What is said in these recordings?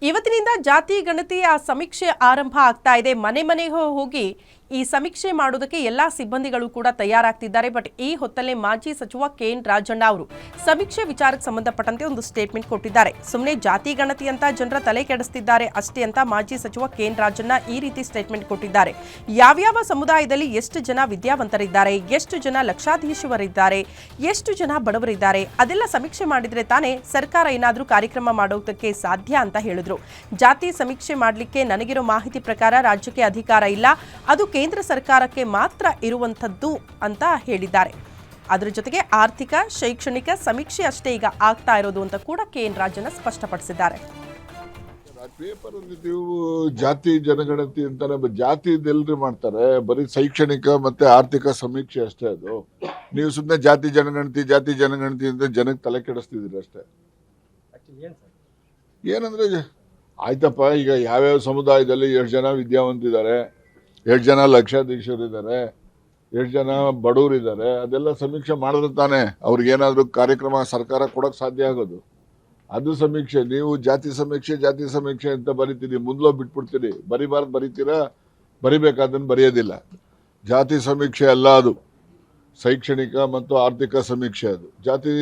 ಇವತ್ತಿನಿಂದ ಜಾತಿ ಗಣತಿಯ ಸಮೀಕ್ಷೆ ಆರಂಭ ಆಗ್ತಾ ಇದೆ. ಮನೆ ಮನೆಗೆ ಹೋಗಿ ಈ ಸಮೀಕ್ಷೆ ಮಾಡೋದಕ್ಕೆ ಎಲ್ಲಾ ಸಿಬ್ಬಂದಿಗಳು ಕೂಡ ತಯಾರಾಗ್ತಿದ್ದಾರೆ. ಬಟ್ ಈ ಹೊತ್ತಲ್ಲೇ ಮಾಜಿ ಸಚಿವ ಕೆ.ಎನ್. ರಾಜಣ್ಣ ಅವರು ಸಮೀಕ್ಷೆ ವಿಚಾರಕ್ಕೆ ಸಂಬಂಧಪಟ್ಟಂತೆ ಒಂದು ಸ್ಟೇಟ್ಮೆಂಟ್ ಕೊಟ್ಟಿದ್ದಾರೆ. ಸುಮ್ಮನೆ ಜಾತಿ ಗಣತಿ ಅಂತ ಜನರ ತಲೆ ಕೆಡಿಸ್ತಿದ್ದಾರೆ ಅಷ್ಟೇ ಅಂತ ಮಾಜಿ ಸಚಿವ ಕೆ.ಎನ್. ರಾಜಣ್ಣ ಈ ರೀತಿ ಸ್ಟೇಟ್ಮೆಂಟ್ ಕೊಟ್ಟಿದ್ದಾರೆ. ಯಾವ್ಯಾವ ಸಮುದಾಯದಲ್ಲಿ ಎಷ್ಟು ಜನ ವಿದ್ಯಾವಂತರಿದ್ದಾರೆ, ಎಷ್ಟು ಜನ ಲಕ್ಷಾಧೀಶವರಿದ್ದಾರೆ, ಎಷ್ಟು ಜನ ಬಡವರಿದ್ದಾರೆ, ಅದೆಲ್ಲ ಸಮೀಕ್ಷೆ ಮಾಡಿದ್ರೆ ತಾನೇ ಸರ್ಕಾರ ಏನಾದರೂ ಕಾರ್ಯಕ್ರಮ ಮಾಡೋದಕ್ಕೆ ಸಾಧ್ಯ ಅಂತ ಹೇಳಿದ್ರು. ಜಾತಿ ಸಮೀಕ್ಷೆ ಮಾಡಲಿಕ್ಕೆ ನನಗಿರೋ ಮಾಹಿತಿ ಪ್ರಕಾರ ರಾಜ್ಯಕ್ಕೆ ಅಧಿಕಾರ ಇಲ್ಲ, ಅದು ಕೇಂದ್ರ ಸರ್ಕಾರಕ್ಕೆ ಮಾತ್ರ ಇರುವಂಥದ್ದು ಅಂತ ಹೇಳಿದ್ದಾರೆ. ಅದರ ಜೊತೆಗೆ ಆರ್ಥಿಕ ಶೈಕ್ಷಣಿಕ ಸಮೀಕ್ಷೆ ಅಷ್ಟೇ ಈಗ ಆಗ್ತಾ ಇರೋದು ಅಂತ ಕೂಡ ಕೆ.ಎನ್. ರಾಜಣ್ಣ ಸ್ಪಷ್ಟಪಡಿಸಿದ್ದಾರೆ. ಪೇಪರ್ ಅಲ್ಲಿ ನೀವು ಜಾತಿ ಜನಗಣತಿ ಅಂತಾರೆ, ಜಾತಿದೆಲ್ಲರೂ ಮಾಡ್ತಾರೆ, ಬರೀ ಶೈಕ್ಷಣಿಕ ಮತ್ತೆ ಆರ್ಥಿಕ ಸಮೀಕ್ಷೆ ಅಷ್ಟೇ. ಅದು ನೀವು ಸುಮ್ಮನೆ ಜಾತಿ ಜನಗಣತಿ ಅಂತ ಜನಕ್ಕೆ ತಲೆ ಕೆಡಿಸ್ತಿದ್ದೀರಿ ಅಷ್ಟೇ. ಏನಂದ್ರೆ ಆಯ್ತಪ್ಪ, ಈಗ ಯಾವ್ಯಾವ ಸಮುದಾಯದಲ್ಲಿ ಎಷ್ಟು ಜನ ವಿದ್ಯಾವಂತಿದ್ದಾರೆ, ಎಷ್ಟು ಜನ ಲಕ್ಷಾಧೀಶರಿದ್ದಾರೆ, ಎಷ್ಟು ಜನ ಬಡವರಿದ್ದಾರೆ, ಅದೆಲ್ಲ ಸಮೀಕ್ಷೆ ಮಾಡಿದ್ರೆ ತಾನೇ ಅವ್ರಿಗೇನಾದ್ರೂ ಕಾರ್ಯಕ್ರಮ ಸರ್ಕಾರ ಕೊಡಕ್ ಸಾಧ್ಯ ಆಗೋದು. ಅದು ಸಮೀಕ್ಷೆ. ನೀವು ಜಾತಿ ಸಮೀಕ್ಷೆ ಅಂತ ಬರಿತೀರಿ, ಮುಂದ್ಲೋ ಬಿಟ್ಬಿಡ್ತೀರಿ. ಬರಿತೀರಾ, ಬರಿಬೇಕಾದನ್ನು ಬರೆಯೋದಿಲ್ಲ. ಜಾತಿ ಸಮೀಕ್ಷೆ ಅಲ್ಲ, ಅದು ಶೈಕ್ಷಣಿಕ ಮತ್ತು ಆರ್ಥಿಕ ಸಮೀಕ್ಷೆ. ಅದು ಜಾತಿ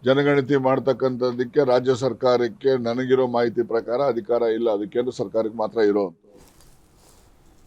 ಜನಗಣತಿ ಮಾಡ್ತಕ್ಕಂಥದ್ದಕ್ಕೆ ರಾಜ್ಯ ಸರ್ಕಾರಕ್ಕೆ ನನಗಿರೋ ಮಾಹಿತಿ ಪ್ರಕಾರ ಅಧಿಕಾರ ಇಲ್ಲ, ಅದು ಕೇಂದ್ರ ಸರ್ಕಾರಕ್ಕೆ ಮಾತ್ರ ಇರೋದು.